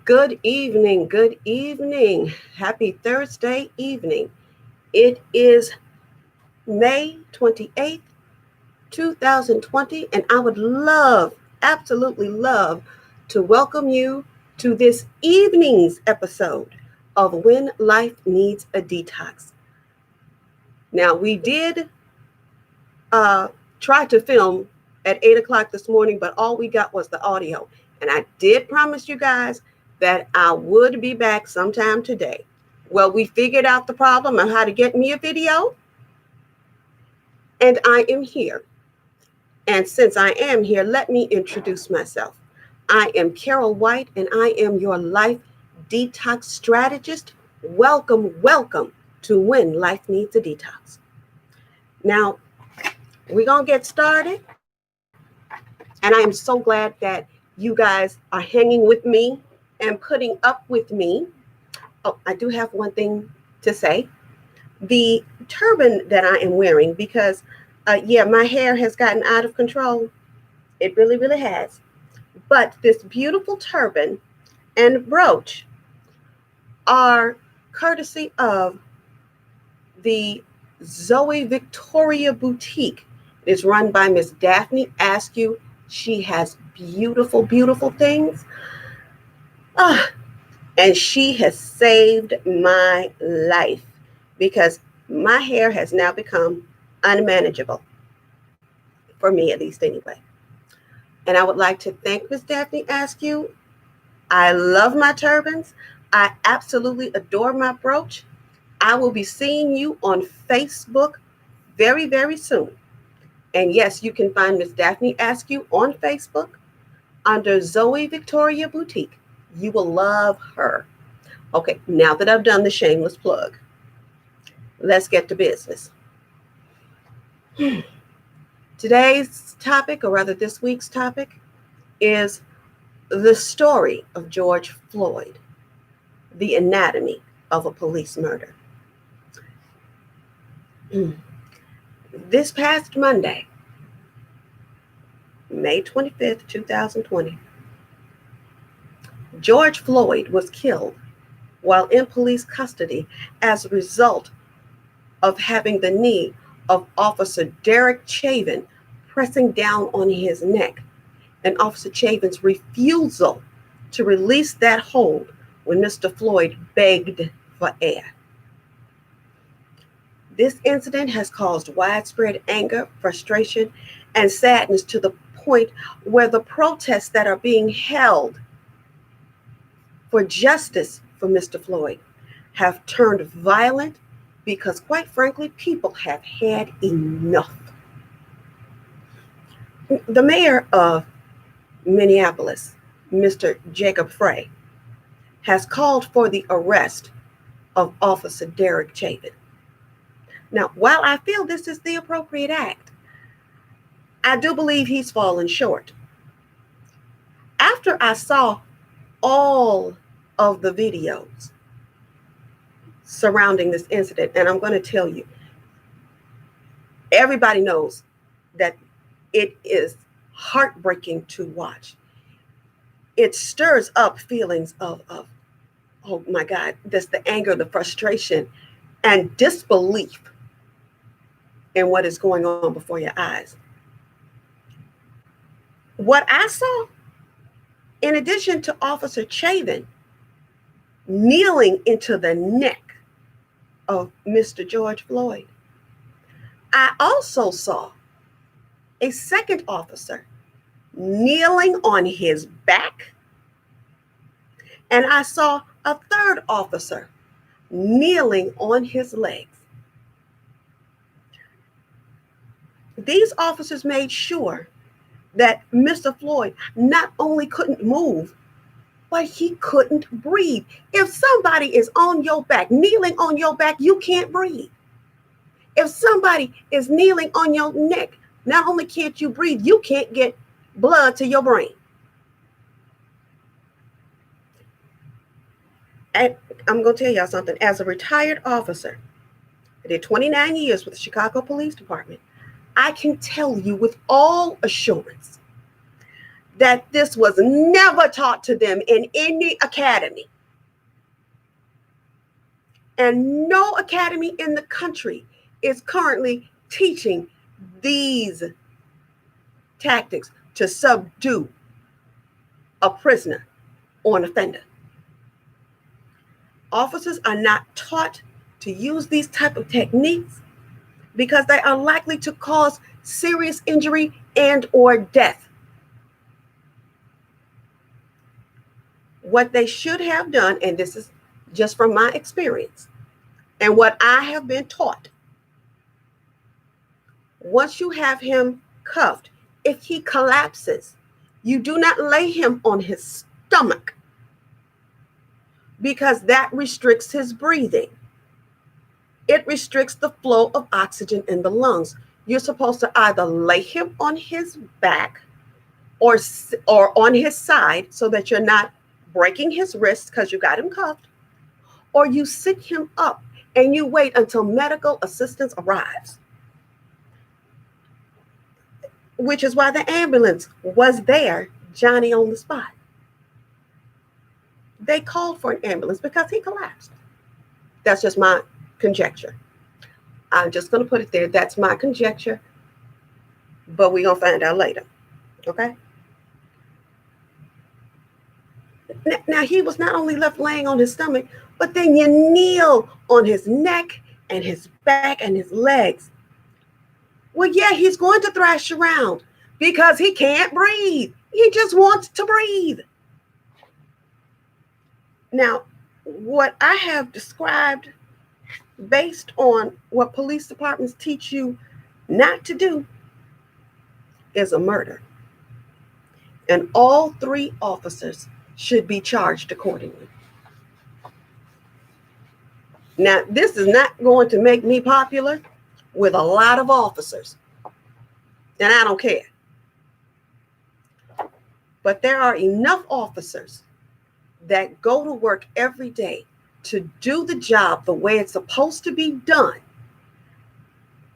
Good evening. Good evening. Happy Thursday evening. It is May 28th, 2020, and I would absolutely love, to welcome you to this evening's episode of When Life Needs a Detox. Now, we did try to film at 8 o'clock this morning, but all we got was the audio. And I did promise you guys that I would be back sometime today. Well, we figured out the problem of how to get me a video, and I am here. And since I am here, let me introduce myself. I am Carol White, and I am your life detox strategist. Welcome to When Life Needs a Detox. Now, we're going to get started. And I am so glad that you guys are hanging with me and putting up with me. Oh, I do have one thing to say. The turban that I am wearing, because my hair has gotten out of control. It really, really has. But this beautiful turban and brooch are courtesy of the Zoe Victoria Boutique. It's run by Miss Daphne Askew. She has beautiful, beautiful things. And she has saved my life because my hair has now become unmanageable, for me at least anyway. And I would like to thank Miss Daphne Askew. I love my turbans. I absolutely adore my brooch. I will be seeing you on Facebook very, very soon. And yes, you can find Miss Daphne Askew on Facebook under Zoe Victoria Boutique. You will love her. Okay, now that I've done the shameless plug, let's get to business. Today's topic, or rather this week's topic, is the story of George Floyd, the anatomy of a police murder. This past Monday, May 25th, 2020, George Floyd was killed while in police custody as a result of having the knee of Officer Derek Chavin pressing down on his neck, and Officer Chavin's refusal to release that hold when Mr. Floyd begged for air. This incident has caused widespread anger, frustration, and sadness to the point where the protests that are being held for justice for Mr. Floyd have turned violent because, quite frankly, people have had enough. The mayor of Minneapolis, Mr. Jacob Frey, has called for the arrest of Officer Derek Chavin. Now, while I feel this is the appropriate act, I do believe he's fallen short. After I saw all of the videos surrounding this incident, and I'm going to tell you, everybody knows that it is heartbreaking to watch. It stirs up feelings of oh my God, that's the anger, the frustration, and disbelief in what is going on before your eyes. What I saw, in addition to Officer Chavin kneeling into the neck of Mr. George Floyd, I also saw a second officer kneeling on his back, and I saw a third officer kneeling on his legs. These officers made sure that Mr. Floyd not only couldn't move, but he couldn't breathe. If somebody is on your back, kneeling on your back, you can't breathe. If somebody is kneeling on your neck, not only can't you breathe, you can't get blood to your brain. And I'm going to tell y'all something. As a retired officer, I did 29 years with the Chicago Police Department. I can tell you with all assurance that this was never taught to them in any academy. And no academy in the country is currently teaching these tactics to subdue a prisoner or an offender. Officers are not taught to use these type of techniques because they are likely to cause serious injury and or death. What they should have done, and this is just from my experience and what I have been taught, once you have him cuffed, if he collapses, you do not lay him on his stomach because that restricts his breathing. It restricts the flow of oxygen in the lungs. You're supposed to either lay him on his back or on his side so that you're not breaking his wrist because you got him cuffed, or you sit him up and you wait until medical assistance arrives, which is why the ambulance was there, Johnny on the spot. They called for an ambulance because he collapsed. That's just my conjecture. I'm just going to put it there. That's my conjecture, but we're going to find out later. Okay? Now, he was not only left laying on his stomach, but then you kneel on his neck and his back and his legs. Well, yeah, he's going to thrash around because he can't breathe. He just wants to breathe. Now, what I have described based on what police departments teach you not to do is a murder. And all 3 officers should be charged accordingly. Now, this is not going to make me popular with a lot of officers, and I don't care. But there are enough officers that go to work every day to do the job the way it's supposed to be done,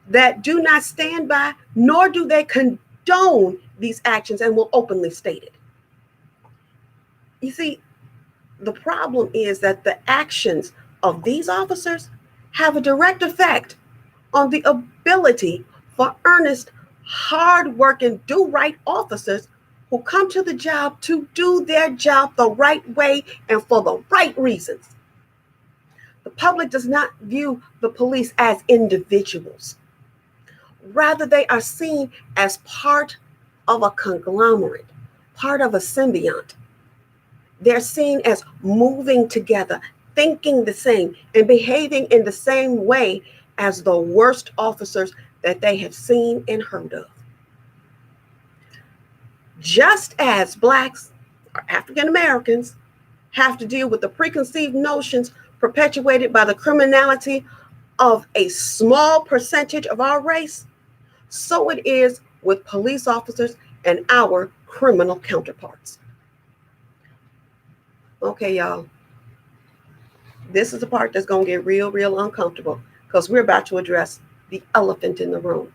that do not stand by, nor do they condone these actions and will openly state it. You see, the problem is that the actions of these officers have a direct effect on the ability for earnest, hard-working, do-right officers who come to the job to do their job the right way and for the right reasons. The public does not view the police as individuals. Rather, they are seen as part of a conglomerate, part of a symbiont. They're seen as moving together, thinking the same, and behaving in the same way as the worst officers that they have seen and heard of. Just as Blacks or African Americans have to deal with the preconceived notions perpetuated by the criminality of a small percentage of our race, so it is with police officers and our criminal counterparts. Okay, y'all. This is the part that's going to get real uncomfortable because we're about to address the elephant in the room: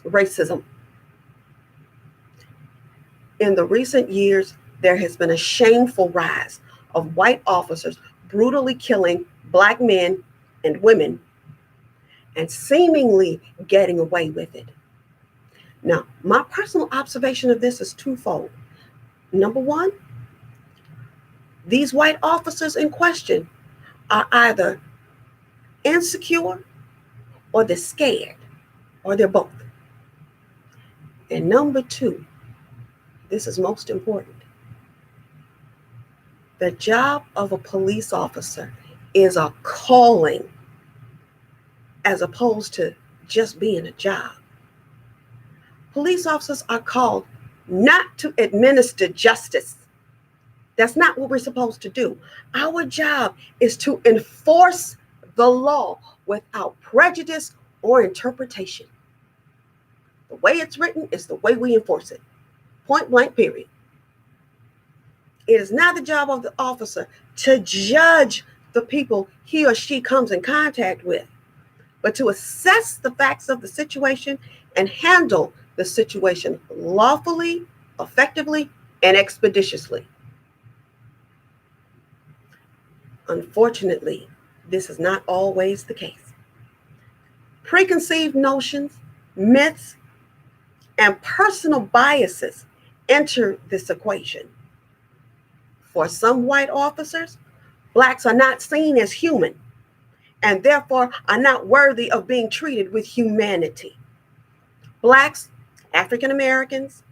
racism. In the recent years, there has been a shameful rise of white officers brutally killing Black men and women and seemingly getting away with it. Now, my personal observation of this is twofold. Number one, these white officers in question are either insecure or they're scared, or they're both. And number two, this is most important. The job of a police officer is a calling as opposed to just being a job. Police officers are called not to administer justice. That's not what we're supposed to do. Our job is to enforce the law without prejudice or interpretation. The way it's written is the way we enforce it. Point blank, period. It is not the job of the officer to judge the people he or she comes in contact with, but to assess the facts of the situation and handle the situation lawfully effectively and expeditiously. Unfortunately, this is not always the case. Preconceived notions, myths, and personal biases enter this equation. For some white officers, blacks are not seen as human and therefore are not worthy of being treated with humanity. Blacks, African Americans,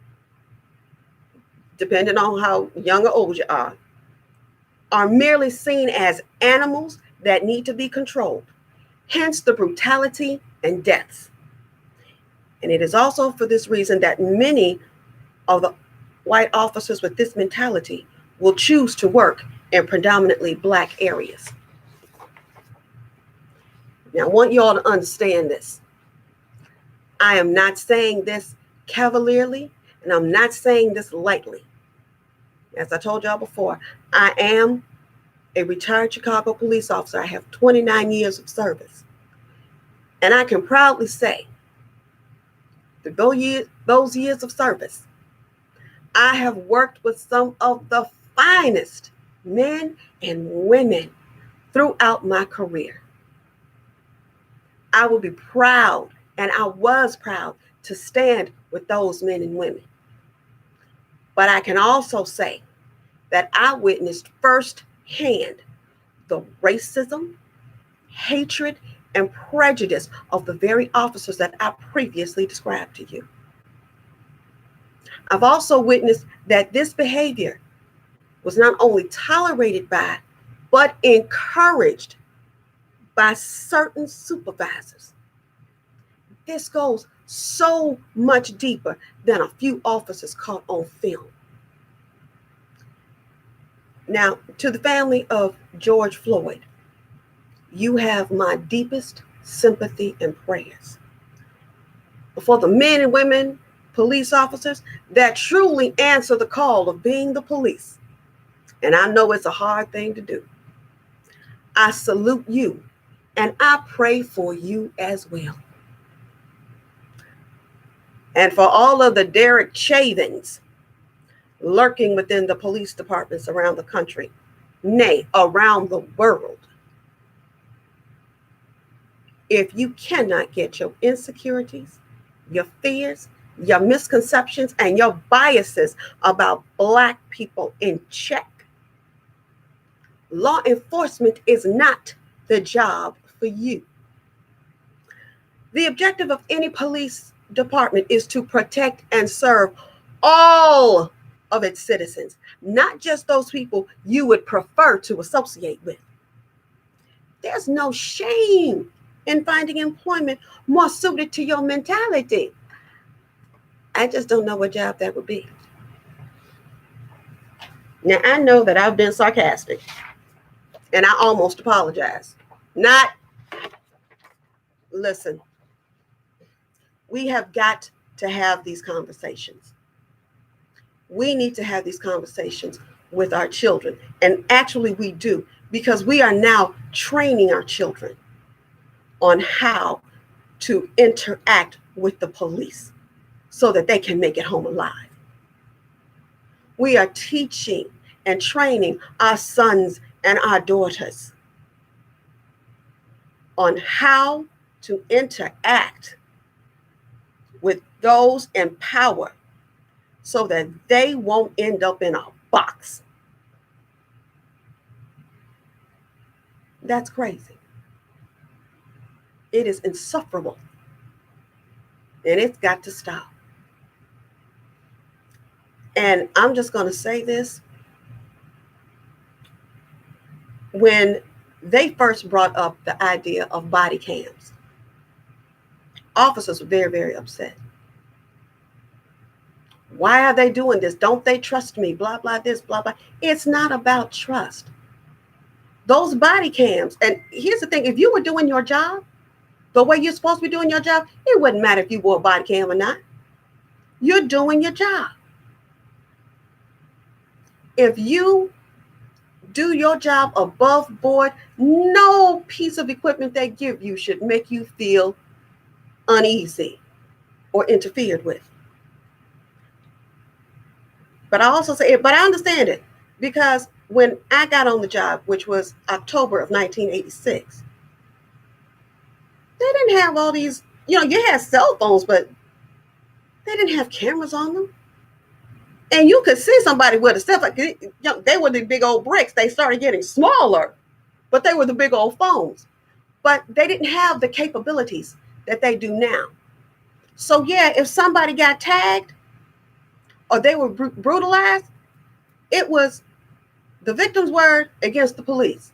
depending on how young or old you are merely seen as animals that need to be controlled, hence the brutality and deaths. And it is also for this reason that many of the white officers with this mentality will choose to work in predominantly black areas. Now, I want you all to understand this. I am not saying this cavalierly, and I'm not saying this lightly. As I told y'all before, I am a retired Chicago police officer. I have 29 years of service. And I can proudly say that those years of service, I have worked with some of the finest men and women throughout my career. I will be proud, and I was proud to stand with those men and women. But I can also say that I witnessed firsthand the racism, hatred, and prejudice of the very officers that I previously described to you. I've also witnessed that this behavior was not only tolerated by, but encouraged by certain supervisors. This goes so much deeper than a few officers caught on film. Now, to the family of George Floyd, you have my deepest sympathy and prayers. For the men and women, police officers, that truly answer the call of being the police. And I know it's a hard thing to do. I salute you, and I pray for you as well. And for all of the Derek Chavins lurking within the police departments around the country, nay, around the world, if you cannot get your insecurities, your fears, your misconceptions, and your biases about Black people in check, law enforcement is not the job for you. The objective of any police department is to protect and serve all of its citizens, not just those people you would prefer to associate with. There's no shame in finding employment more suited to your mentality. I just don't know what job that would be. Now, I know that I've been sarcastic, and I almost apologize. Listen, we have got to have these conversations. We need to have these conversations with our children. And actually we do, because we are now training our children on how to interact with the police so that they can make it home alive. We are teaching and training our sons and our daughters on how to interact with those in power so that they won't end up in a box. That's crazy. It is insufferable. And it's got to stop. And I'm just going to say this. When they first brought up the idea of body cams, officers were very, very upset. Why are they doing this? Don't they trust me? Blah, blah, this, blah, blah. It's not about trust. Those body cams, and here's the thing, if you were doing your job the way you're supposed to be doing your job, it wouldn't matter if you wore a body cam or not. You're doing your job. If you do your job above board, no piece of equipment they give you should make you feel uneasy or interfered with. But I also say, but I understand it because when I got on the job, which was October of 1986, they didn't have all these, you had cell phones, but they didn't have cameras on them. And you could see somebody with a cell phone. They were the big old bricks. They started getting smaller, but they were the big old phones. But they didn't have the capabilities that they do now. So yeah, if somebody got tagged or they were brutalized, it was the victim's word against the police.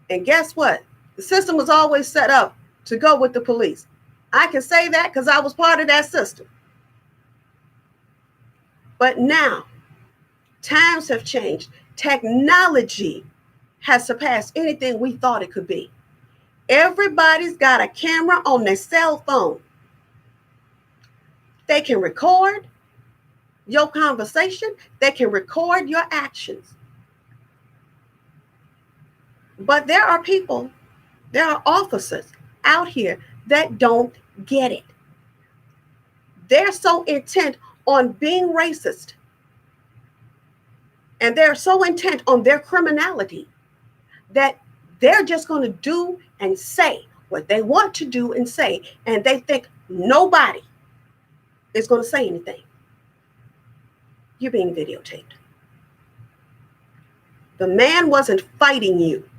And guess what? The system was always set up to go with the police. I can say that because I was part of that system. But now, times have changed. Technology has surpassed anything we thought it could be. Everybody's got a camera on their cell phone. They can record your conversation. They can record your actions. But there are people, there are officers out here that don't get it. They're so intent on being racist, and they're so intent on their criminality that they're just going to do and say what they want to do and say, and they think nobody is going to say anything. You're being videotaped. The man wasn't fighting you.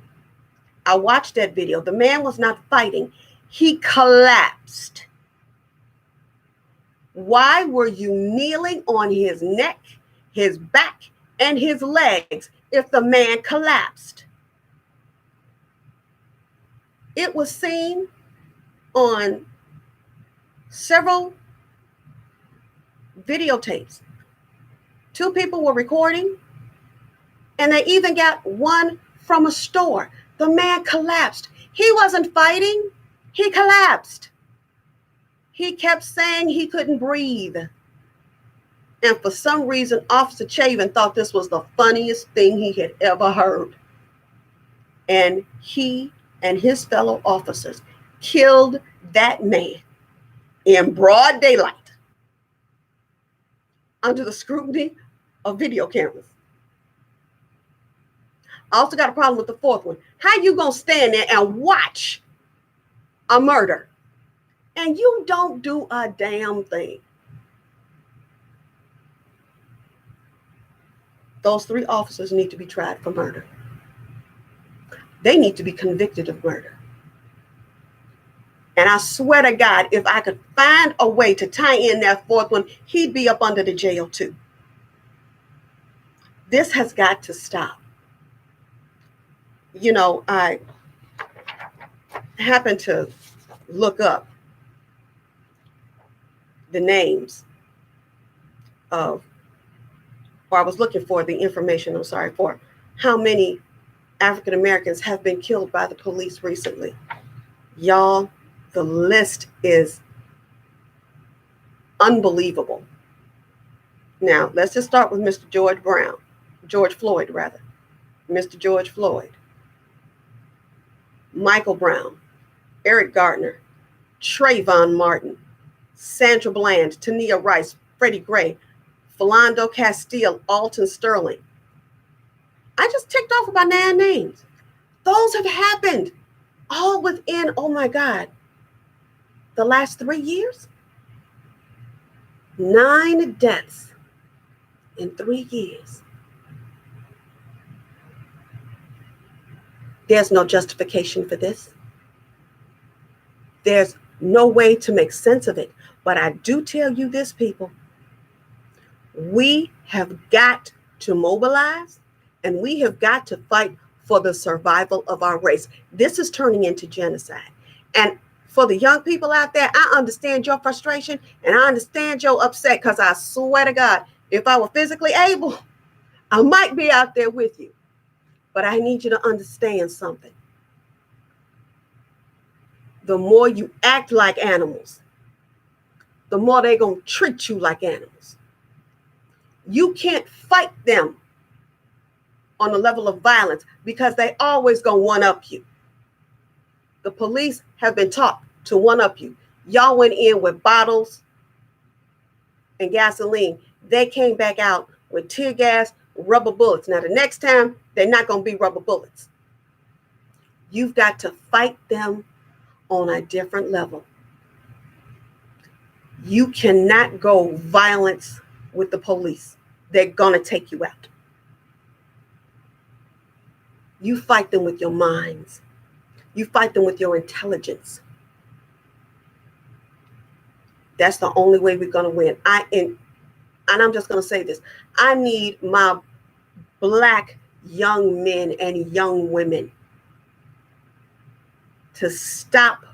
I watched that video. The man was not fighting. He collapsed. Why were you kneeling on his neck, his back, and his legs if the man collapsed? It was seen on several videotapes. Two people were recording, and they even got one from a store. The man collapsed. He wasn't fighting. He collapsed. He kept saying he couldn't breathe. And for some reason, Officer Chavin thought this was the funniest thing he had ever heard. And he and his fellow officers killed that man in broad daylight under the scrutiny of video cameras. I also got a problem with the fourth one. How you gonna stand there and watch a murder and you don't do a damn thing? Those three officers need to be tried for murder. They need to be convicted of murder. And I swear to God, if I could find a way to tie in that fourth one, he'd be up under the jail too. This has got to stop. I happened to look up the names of, or I was looking for the information, for how many African Americans have been killed by the police recently. Y'all, the list is unbelievable. Now, let's just start with Mr. George Floyd. Mr. George Floyd, Michael Brown, Eric Gardner, Trayvon Martin, Sandra Bland, Tania Rice, Freddie Gray, Philando Castile, Alton Sterling. I just ticked off about 9 names. Those have happened all within, oh my God, the last 3 years. 9 deaths in 3 years. There's no justification for this. There's no way to make sense of it. But I do tell you this, people. We have got to mobilize, and we have got to fight for the survival of our race. This is turning into genocide. And for the young people out there, I understand your frustration and I understand your upset, because I swear to God, if I were physically able, I might be out there with you. But I need you to understand something. The more you act like animals, the more they're going to treat you like animals. You can't fight them on the level of violence because they always going to one-up you. The police have been taught to one-up you. Y'all went in with bottles and gasoline. They came back out with tear gas, rubber bullets. Now, the next time, they're not going to be rubber bullets. You've got to fight them on a different level. You cannot go violence with the police. They're going to take you out. You fight them with your minds. You fight them with your intelligence. That's the only way we're going to win. And I'm just going to say this. I need my Black young men and young women to stop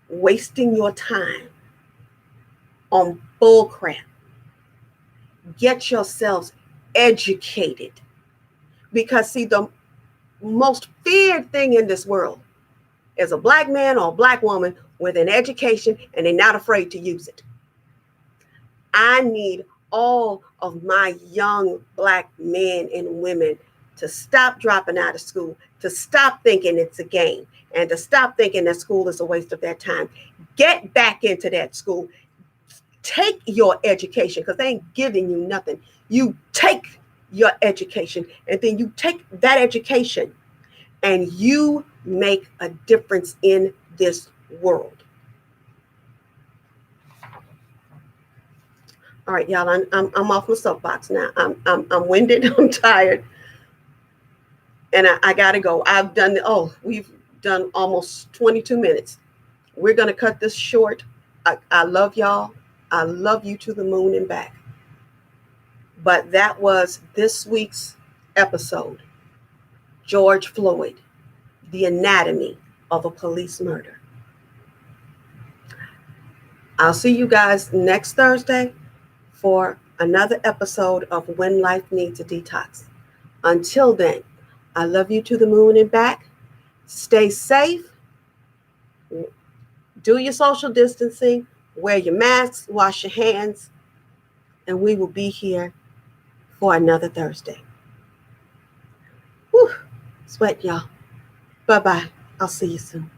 wasting your time on bull crap. Get yourselves educated. Because, see, the most feared thing in this world is a Black man or a Black woman with an education, and they're not afraid to use it. I need all of my young Black men and women to stop dropping out of school, to stop thinking it's a game, and to stop thinking that school is a waste of their time. Get back into that school. Take your education, because they ain't giving you nothing. You take your education, and then you take that education and you make a difference in this world. All right, y'all, I'm off my soapbox now. I'm winded, I'm tired, and I gotta go. We've done almost 22 minutes. We're gonna cut this short. I love y'all. I love you to the moon and back. But that was this week's episode. George Floyd, the anatomy of a police murder. I'll see you guys next Thursday for another episode of When Life Needs a Detox. Until then, I love you to the moon and back. Stay safe. Do your social distancing. Wear your masks. Wash your hands. And we will be here for another Thursday. Whew, sweat, y'all. Bye-bye. I'll see you soon.